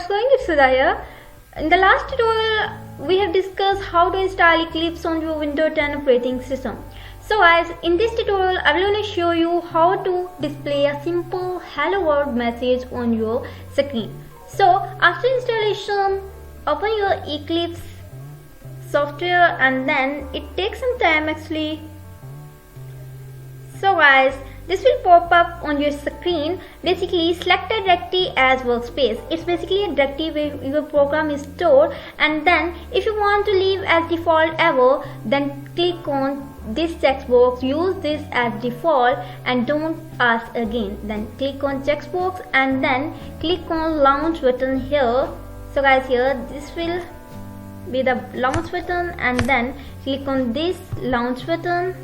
what's going on, Hudabiya? In the last tutorial, we have discussed how to install Eclipse on your Windows 10 operating system. So guys, in this tutorial, I will going to show you how to display a simple hello world message on your screen. So after installation, open your Eclipse software and then it takes some time actually. So guys, this will pop up on your screen. Basically, select a directory as workspace. It's basically a directory where your program is stored, and then if you want to leave as default ever, then click on this checkbox, use this as default and don't ask again. Then click on checkbox and then click on launch button here. So guys, here this will be the launch button and then click on this launch button.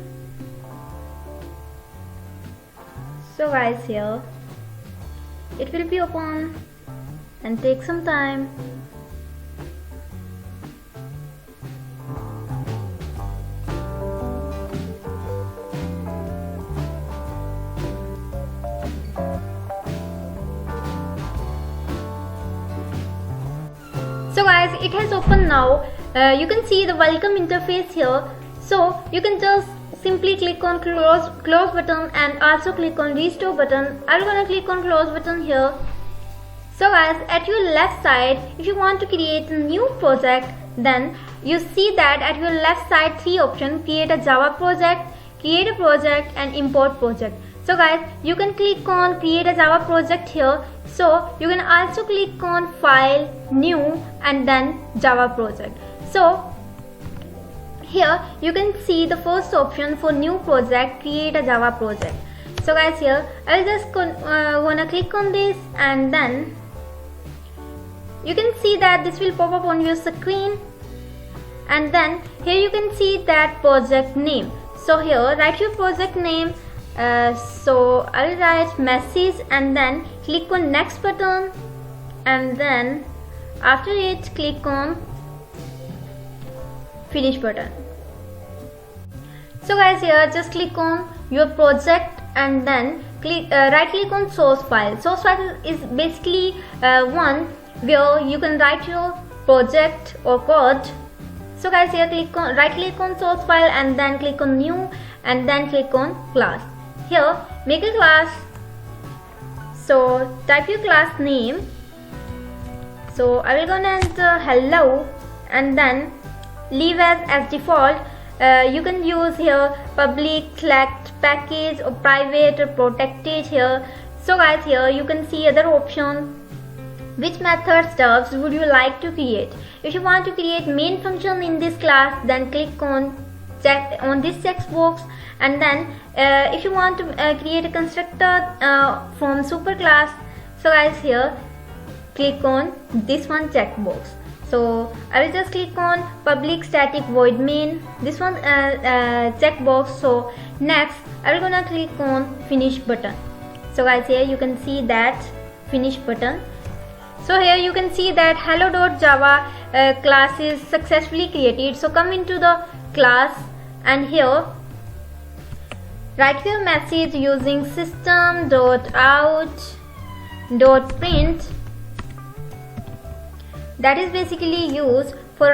So guys, here it will be open and take some time. So guys, it has opened now. You can see the welcome interface here. So you can just simply click on close button and also click on restore button. I'm gonna click on close button here. So guys, at your left side, if you want to create a new project, then you see that at your left side three options: create a Java project, create a project and import project. So guys, you can click on create a Java project here. So you can also click on file, new and then Java project. So here you can see the first option for new project, create a Java project. So guys, here I'll just wanna click on this and then you can see that this will pop up on your screen, and then here you can see that project name. So here write your project name. So I'll write message and then click on next button, and then after it click on finish button. So guys, here just click on your project and then click right click on source file. Source file is basically one where you can write your project or code. So guys, here click on right click on source file and then click on new and then click on class. Here make a class. So type your class name. So I will gonna enter hello and then leave as default. You can use here public, select, package or private or protected here. So guys, here you can see other option. Which method stubs would you like to create? If you want to create main function in this class, then click on this checkbox, and then if you want to create a constructor from superclass, so guys, here click on this one checkbox. So I will just click on public static void main, this one checkbox. So next I will gonna click on finish button. So guys, here you can see that finish button. So here you can see that hello.java class is successfully created. So come into the class and here write your message using system.out.print. That is basically used for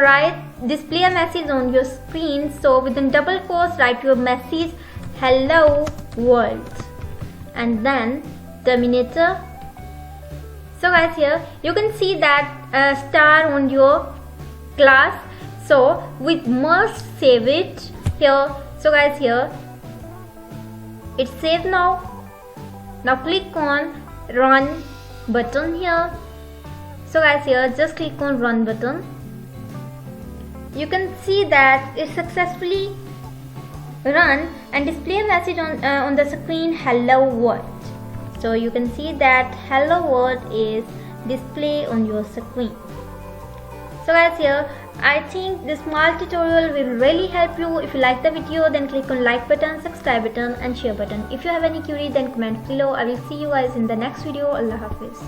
display a message on your screen. So within double quotes write your message hello world and then terminator. So guys, here you can see that star on your class. So we must save it here. So guys, here it's saved now. Now click on run button here. So guys, here just click on run button. You can see that it successfully run and display a message on the screen hello world. So you can see that hello world is display on your screen. So guys, here I think this small tutorial will really help you. If you like the video, then click on like button, subscribe button and share button. If you have any query, then comment below. I will see you guys in the next video. Allah Hafiz.